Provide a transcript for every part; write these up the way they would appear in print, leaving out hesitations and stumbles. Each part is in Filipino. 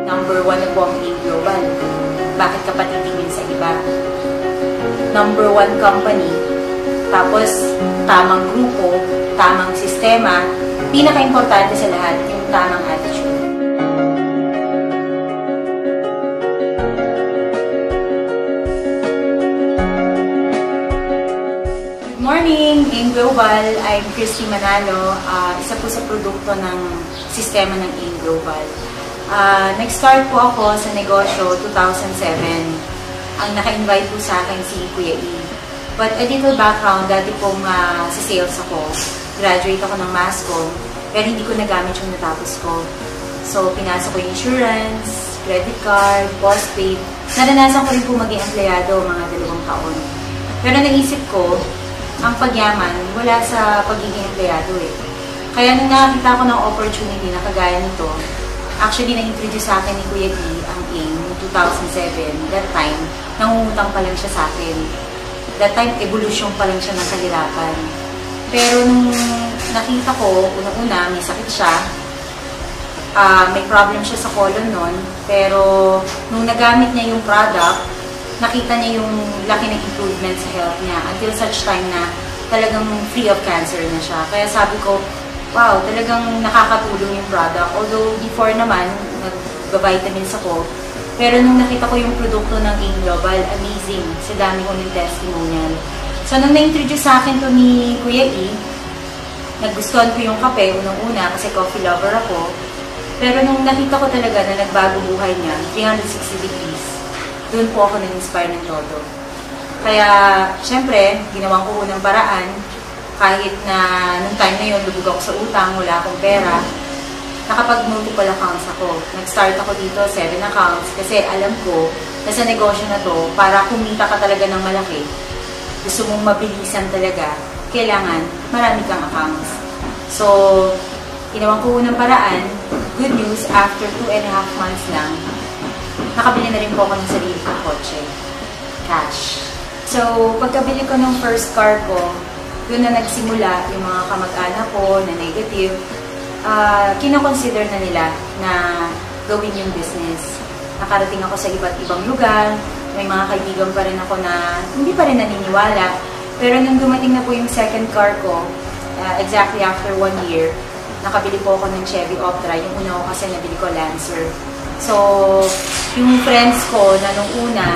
Number 1 na po ang AIM Global. Bakit ka pa titingin sa iba? Number 1 company. Tapos, tamang grupo, tamang sistema. Pinaka-importante sa lahat, yung tamang attitude. Good morning, AIM Global. I'm Christy Manalo, isa po sa produkto ng sistema ng AIM Global. Nag-start po ako sa negosyo 2007. Ang naka-invite po sa akin si Kuya E. But a little background, dati pong sa sales ako. Graduate ako ng mass comm, pero hindi ko nagamit yung natapos ko. So, pinasok ko yung insurance, credit card, postpaid. Naranasan ko rin po maging empleyado mga 2 taon. Pero naisip ko, ang pagyaman, wala sa pagiging empleyado eh. Kaya nung nakakita ko ng opportunity na kagaya nito, actually na-introduce sa akin ni Kuya E ang AIM noong 2007. That time, nangungutang pa lang siya sa akin. That time, evolution pa lang siya ng kahirapan. Pero nung nakita ko, una-una, may sakit siya. May problem siya sa colon nun. Pero nung nagamit niya yung product, nakita niya yung laki ng improvement sa health niya until such time na talagang free of cancer na siya. Kaya sabi ko, wow, talagang nakakatulong yung product. Although before naman, nag-vitamins ako. Pero nung nakita ko yung produkto ng AIM Global, amazing. Sa dami ko ng testimonial. So nung na-introduce sa akin to ni Kuya E, nagustuhan ko yung kape, unang-una, kasi coffee lover ako. Pero nung nakita ko talaga na nagbago buhay niya, 360 degrees, doon po ako na-inspire ng todo. Kaya, syempre, ginawan ko unang paraan. Kahit na nung time na yun, lubog ako sa utang, wala akong pera, nakapag-multiple accounts ako. Nag-start ako dito, 7 accounts, kasi alam ko na sa negosyo na to, para kumita ka talaga ng malaki, gusto mong mabilisan talaga, kailangan marami kang accounts. So, ginawan ko unang paraan. Good news, after 2.5 months lang, nakabili na rin po ako ng sarili kong kotse. Cash. So, pagkabili ko ng first car ko, doon na nagsimula yung mga kamag-anak ko na negative. Kinoconsider na nila na gawin yung business. Nakarating ako sa iba't ibang lugar. May mga kaibigan pa rin ako na hindi pa rin naniniwala. Pero nung dumating na po yung second car ko, exactly after 1 year, nakabili po ako ng Chevy Optra. Yung una ko kasi nabili ko Lancer. So, yung friends ko na nung una,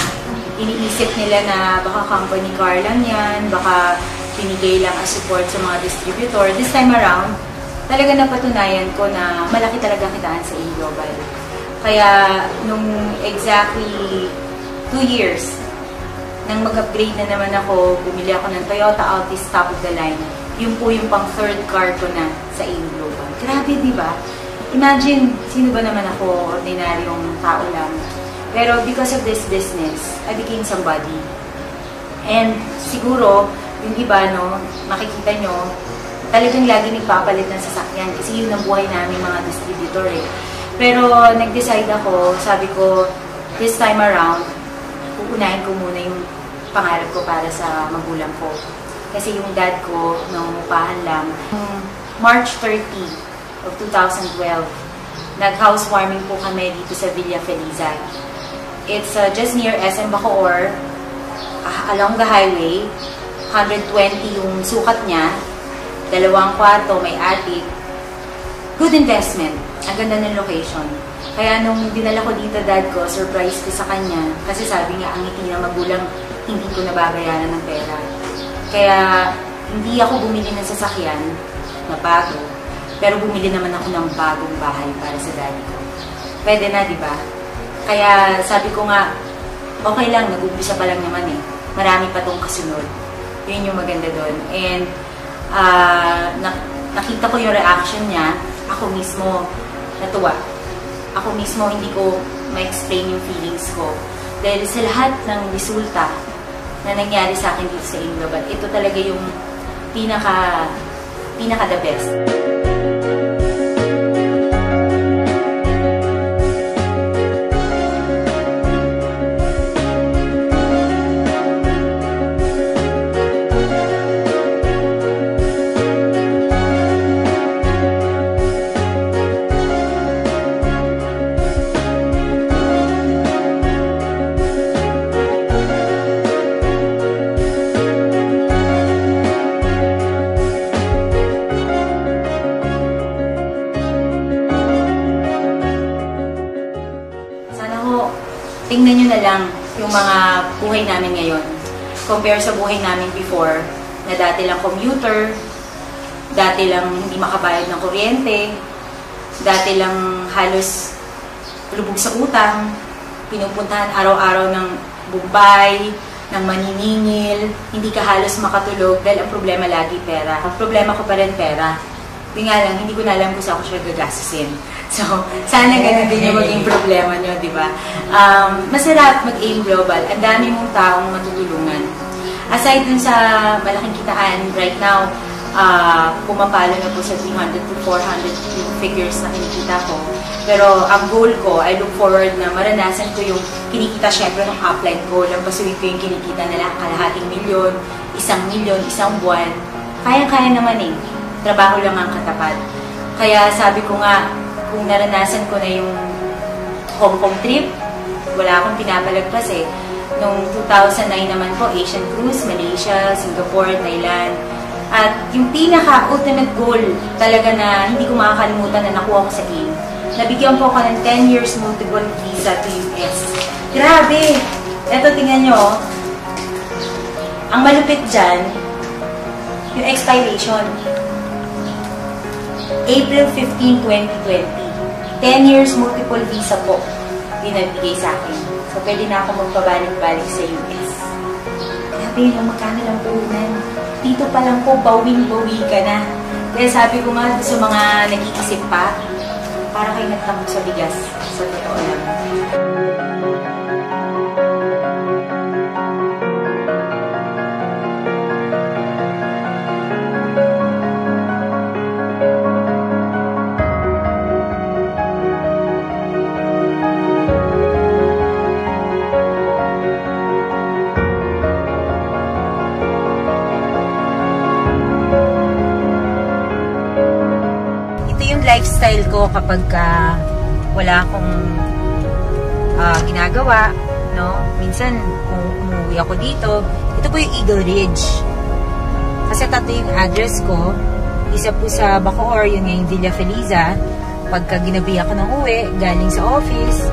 iniisip nila na baka company car lang yan, baka pinigay lang as support sa mga distributor. This time around, talaga napatunayan ko na malaki talaga kitaan sa AIM Global. Kaya, nung exactly 2 years, nang mag-upgrade na naman ako, bumili ako ng Toyota Altis top of the line. Yun po yung pang third car ko na sa AIM Global. Grabe, di ba? Imagine, sino ba naman ako, ordinaryong tao lang. Pero because of this business, I became somebody. And siguro, yung iba, no, makikita nyo, talagang lagi nagpapalit ng sasakyan kasi yun ang buhay namin mga distributor eh. Pero nag-decide ako, sabi ko, this time around, uunahin ko muna yung pangarap ko para sa magulang ko. Kasi yung dad ko, nangungupahan lang. March 30 of 2012, nag-housewarming po kami dito sa Villa Feliza. It's just near SM Bacoor, along the highway. 120 yung sukat niya, 2 kwarto, may attic. Good investment. Ang ganda ng location. Kaya nung dinala ko dito dad ko, surprise ko sa kanya. Kasi sabi niya, ang ngiti ng magulang, hindi ko nababayaran ng pera. Kaya hindi ako bumili ng sasakyan na bago. Pero bumili naman ako ng bagong bahay para sa daddy ko. Pwede na, di ba? Kaya sabi ko nga, okay lang, nag-umpisa pa lang naman eh. Marami pa tong kasunod. Yun yung maganda doon. And nakita ko yung reaction niya. Ako mismo natuwa. Ako mismo hindi ko ma-explain yung feelings ko. Dahil sa lahat ng resulta na nangyari sa akin dito sa AIM Global, ito talaga yung pinaka the best. tingnan nyo na lang yung mga buhay namin ngayon. Compare sa buhay namin before, na dati lang commuter, dati lang hindi makabayad ng kuryente, dati lang halos lubog sa utang, pinupuntahan araw-araw ng Bombay, ng maniningil, hindi ka halos makatulog dahil ang problema lagi pera. Ang problema ko pa rin pera. Hindi nga lang, hindi ko na alam kung saan ko siya gagastusin. So, sana ganun din yung maging problema nyo, di ba? Masarap mag-aim global. Ang dami mong taong matutulungan. Aside dun sa malaking kitaan, right now, pumapalo na po sa 300 to 400 yung figures na kinikita ko. Pero ang goal ko, I look forward na maranasan ko yung kinikita syempre ng upline ko. Lampasuin ko yung kinikita nila, kalahating milyon, 1 milyon, isang buwan. Kayang-kaya naman eh. Trabaho lang ang katapat. Kaya sabi ko nga, kung naranasan ko na yung Hong Kong trip, wala akong pinapalagpas eh. Noong 2009 naman po, Asian Cruise, Malaysia, Singapore, Thailand. At yung pinaka-ultimate goal talaga na hindi ko makakalimutan na nakuha ko sa AIM. Nabigyan po ako ng 10 years multiple visa to US. Grabe! Eto, tingnan nyo. Ang malupit dyan, yung expiration. April 15, 2020. 10 years multiple visa po binabigay sa akin. So, pwede na ako magpabalik-balik sa US. Grabe lang, magkano lang puhunan. Dito pa lang po, bawing-bawi ka na. Kaya sabi ko nga sa mga nag-iisip pa, para kayo nagtamok sa bigas. Sa totoo lang. Lifestyle ko kapag wala akong ginagawa, no? Minsan, kung umuwi ako dito, ito po yung Eagle Ridge. Kasi tatlo yung address ko. Isa po sa Bacoor, yun yung Villa Feliza. Pagka ginabi ako ng uwi, galing sa office.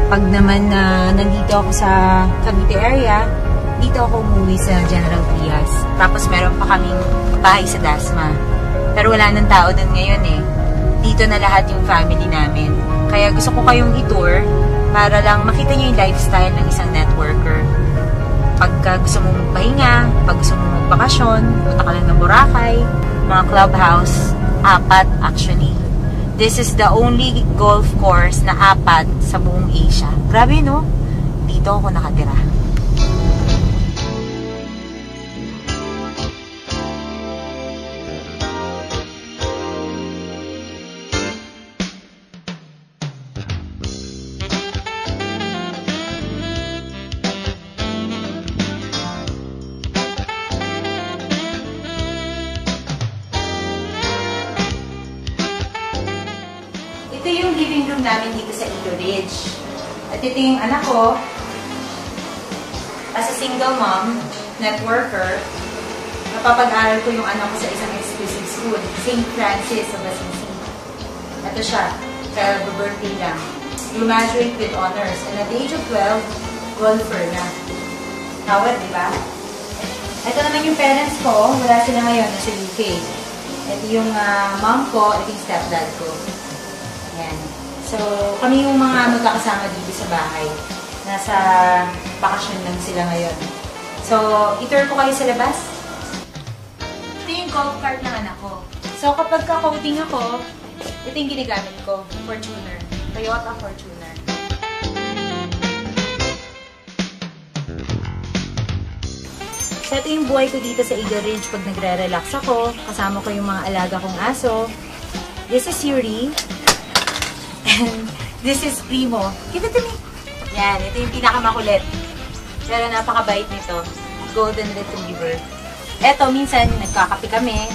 Pag naman nandito ako sa Cavite area, dito ako umuwi sa General Trias. Tapos meron pa kaming bahay sa Dasma. Pero wala nang tao doon ngayon eh. Dito na lahat yung family namin. Kaya gusto ko kayong i-tour para lang makita nyo yung lifestyle ng isang networker. Pagka gusto mong magpahinga, pag gusto mong magbakasyon, punta ka lang ng Boracay, mga clubhouse, 4 actually. This is the only golf course na 4 sa buong Asia. Grabe no? Dito ako nakatira. Ito yung living room namin dito sa Eagle Ridge. At ito yung anak ko. As a single mom, networker, napapag-aral ko yung anak ko sa isang exclusive school, St. Francis of Assisi. Ito siya, kaya birthday lang. Graduate with honors. And at the age of 12, golfer na. Tawad, di ba? Ito naman yung parents ko. Wala sila ngayon, nasa UK. Ito yung mom ko, ito yung stepdad ko. Ayan. So, kami yung mga magkakasama dito sa bahay. Nasa bakasyon lang sila ngayon. So, i-tour ko kayo sa labas. Ito yung golf cart ng anak ko. So, kapag ka-coating ako, ito yung ginagamit ko. Fortuner. Toyota Fortuner. So, ito yung buhay ko dito sa Eagle Ridge pag nagre-relax ako. Kasama ko yung mga alaga kong aso. This is Yuri. And this is Primo. Give it to me. Yan, ito yung pinakamakulit. Pero napakabait nito. Golden Retriever. Eto, minsan nagkakape kami.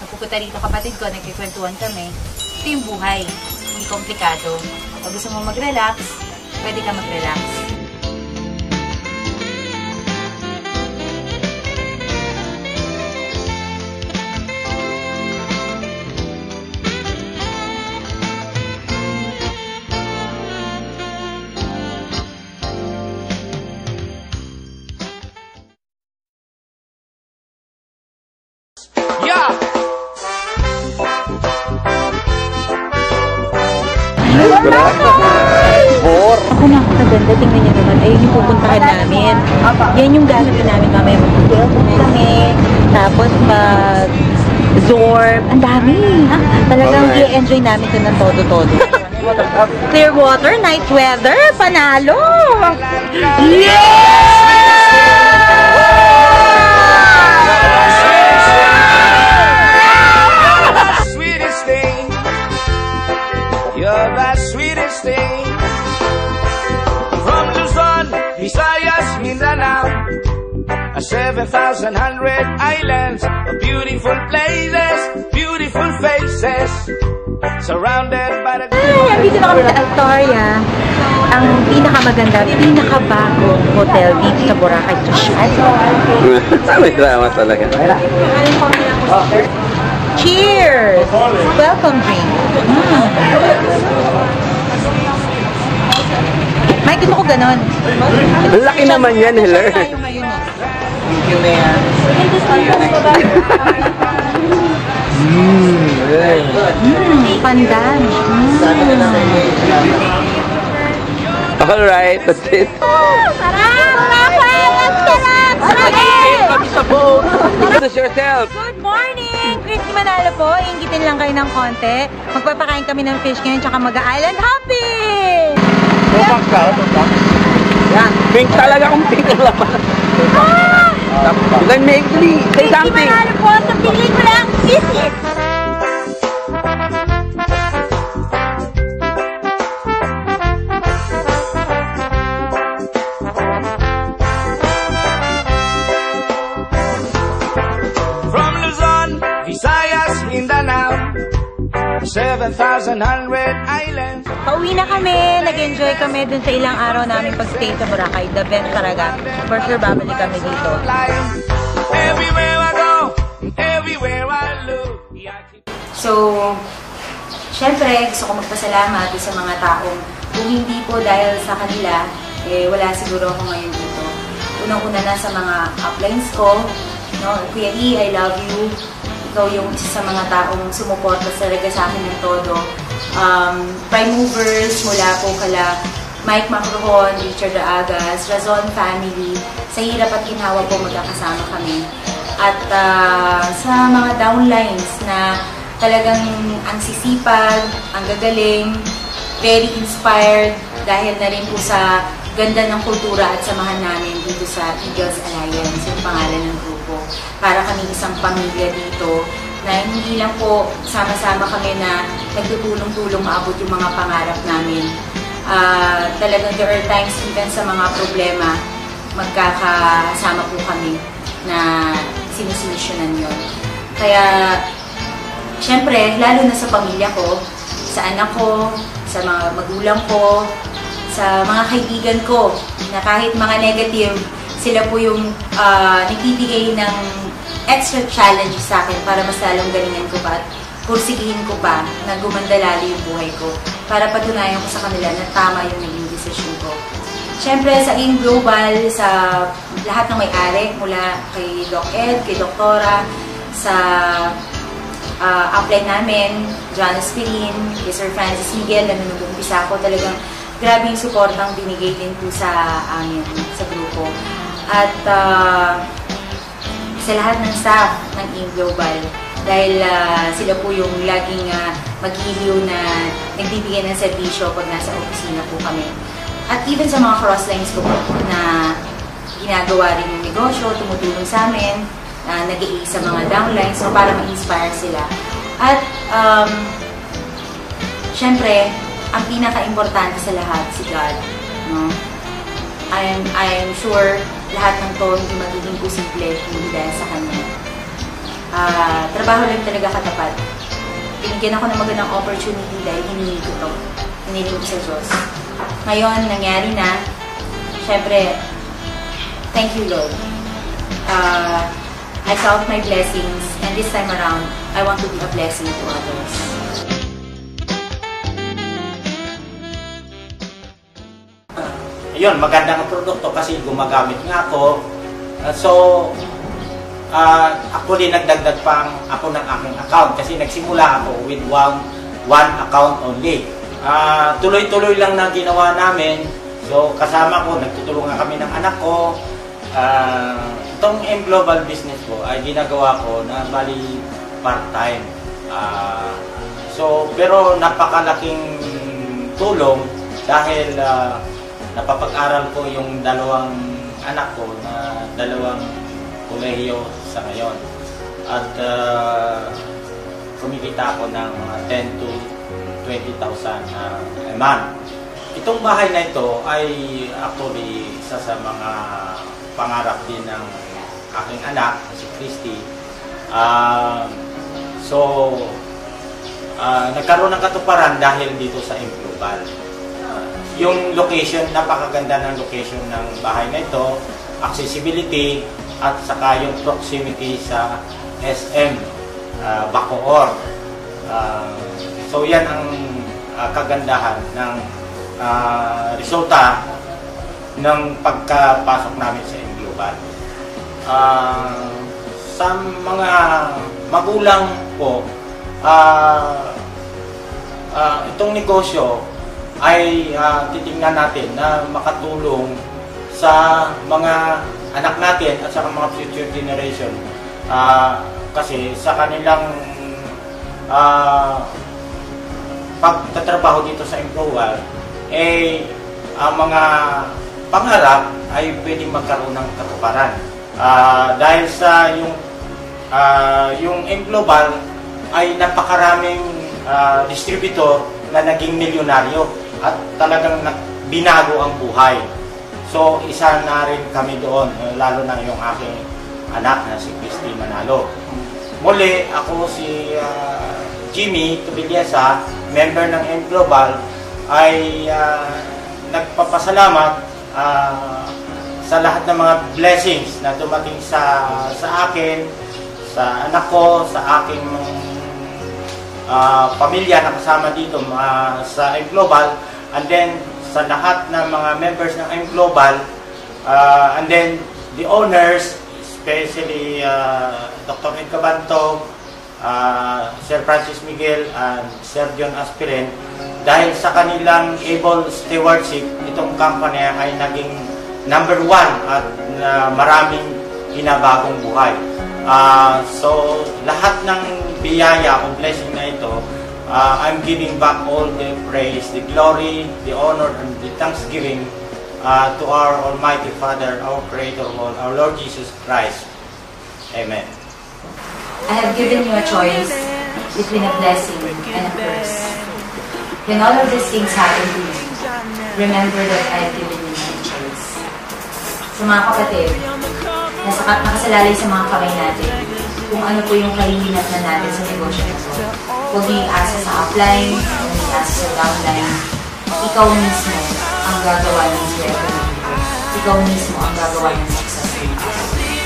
Nagpupunta rito kapatid ko, nagkikwentuhan kami. Ito yung buhay. Hindi komplikado. Pag gusto mo mag-relax, pwede ka mag-relax. ganda. Tingnan niyo naman. Ayun yung pupuntahan namin. Yan yung gagawin namin mamaya. Mag-hotel kami. Tapos Zorb. Ang dami. Talagang i-enjoy namin ito ng todo-todo. Clearwater, night weather. Panalo! Yeah! You're the sweetest thing. From Luzon, Visayas, Mindanao, 7,100 islands, beautiful places, beautiful faces, surrounded by the... Ay, andito na kami sa Altoria. Ang pinakamaganda, pinakabagong hotel dito sa Boracay. May drama talaga. Cheers! Welcome drink. Mike, gusto ko ganon. Laki naman yan, Heller. Tayo ngayon eh. Thank you, Mayor. Pandan. Alright, that's it. Introduce yourself. Good morning! Christy Manalo po. Inggitin lang kayo ng konti. Magpapakain kami ng fish ngayon tsaka mag-island hopping! Tupak ka, tupak. Yan, pink talaga kung pink ang laman. You can make me say something. Christy Manalo po sa pelikulang Visit! Mindanao, 7,100 islands. Pauwi na kami. Nag-enjoy kami dun sa ilang araw namin pag-stay sa Boracay. The best talaga. For sure, babalik kami dito. Everywhere I go, everywhere I look. So, syempre, gusto ko magpasalamat sa mga taong kung hindi po dahil sa kanila, wala siguro ako ngayon dito. Unang-una na sa mga uplines ko, no? Kuya E, I love you. Ikaw yung isa sa mga taong sumuporta talaga sa akin ng todo. Prime movers, mula po kala Mike Macrohon, Richard Agas, Razon family, sa hirap at ginawa po magkakasama kami. At sa mga downlines na talagang ang sisipag, ang gagaling, very inspired dahil na rin po sa ganda ng kultura at samahan namin dito sa Eagles Alliance, yung pangalan ng grupo. Para kami isang pamilya dito na hindi lang po sama-sama kami na nagtutulong-tulong maabot yung mga pangarap namin. Talagang there are times even sa mga problema, magkakasama po kami na sinusolusyonan yun. Kaya, syempre, lalo na sa pamilya ko, sa anak ko, sa mga magulang ko, sa mga kaibigan ko, na kahit mga negative, sila po yung nagbibigay ng extra challenge sa akin para mas lalong galingan ko pa at pursigihin ko pa na gumanda lalo yung buhay ko para patunayan ko sa kanila na tama yung naging decision ko. Siyempre, sa AIM Global, sa lahat ng may-ari, mula kay Doc Ed, kay Doktora, sa upline namin, John Aspirin, kay Sir Francis Miguel, na nag-umpisa ako, talagang grabe yung supportang binigay din po sa amin, sa grupo. At sa lahat ng staff ng AIM Global, dahil sila po yung laging maghihiliw na nagbibigay ng serbisyo pag nasa opisina po kami. At even sa mga crosslines ko po na ginagawa rin yung negosyo, tumutulong sa amin, nag-i sa mga downlines, so para ma-inspire sila. At syempre, ang pinaka-importante sa lahat, si God. No? I am sure lahat ng to hindi magiging posible hindi dahil sa Kanya. Trabaho lang talaga katapat. Binigyan ako ng magandang opportunity dahil hinihingi ko to. Hinihingi ko sa Diyos. Ngayon, nangyari na. Siyempre, thank you, Lord. I count my blessings, and this time around, I want to be a blessing to others. Yun, magandang produkto kasi gumagamit nga ako. Actually, nagdagdag pa ako ng aking account kasi nagsimula ako with one account only. Tuloy-tuloy lang na ginawa namin. So kasama ko, nagtutulungan kami ng anak ko. Itong M Global business ko ay ginagawa ko na bali part-time. Pero napakalaking tulong dahil napapag-aral ko yung dalawang anak ko na dalawang kolehiyo sa ngayon. At kumikita ako ng 10 to 20,000 a month. Itong bahay na ito ay actually isa sa mga pangarap din ng aking anak, si Christy. Nagkaroon ng katuparan dahil dito sa M Global. Yung location, napakaganda ng location ng bahay na ito, accessibility, at saka yung proximity sa SM Bacoor. So yan ang kagandahan ng resulta ng pagkapasok namin sa M Global. Sa mga magulang po, itong negosyo ay titingnan natin na makatulong sa mga anak natin at sa mga future generation. Kasi sa kanilang pagtatrabaho dito sa M Global, ang mga pangarap ay pwedeng magkaroon ng katuparan. Dahil sa yung M Global ay napakaraming distributor na naging milyonaryo at talagang binago ang buhay. So isa na rin kami doon, lalo na yung aking anak na si Christy Manalo. Muli, ako si Jimmy Tubiliasa, member ng M Global, ay nagpapasalamat sa lahat ng mga blessings na dumating sa akin, sa anak ko, sa aking pamilya na kasama dito sa M Global, and then sa lahat ng mga members ng M Global, and then the owners, especially Dr. Ed Cabanto, Sir Francis Miguel, and Sir John Aspirin. Dahil sa kanilang able stewardship, itong company ay naging number 1 at maraming ginabagong buhay. So lahat ng biyaya o blessing na ito, I'm giving back all the praise, the glory, the honor, and the thanksgiving to our Almighty Father, our Creator of all, our Lord Jesus Christ. Amen. I have given you a choice between a blessing and a curse. When all of these things happen to you, remember that I have given you my choice. Sa mga kapatid, nakasalalay sa mga kamay natin kung ano po yung kahihinat na natin sa negosyo na ito. Huwag niyo i-asa sa upline, huwag niyo i-asa sa downline. Ikaw mismo ang gagawa ng revenue. Ikaw mismo ang gagawa ng success dito.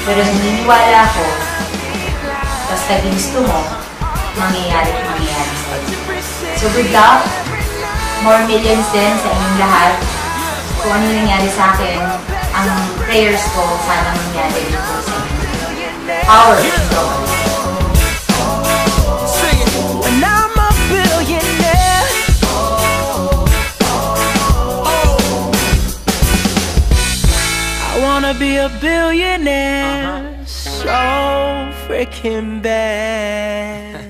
Pero naniniwala ako, basta ginusto mo, mangyayari sa'yo. So good luck, more millions din sa inyong lahat. Kung ano nangyari sa akin, ang prayers ko sana nangyari dito sa inyo. Power in God. When I'm a billionaire, I wanna be a billionaire so freaking bad.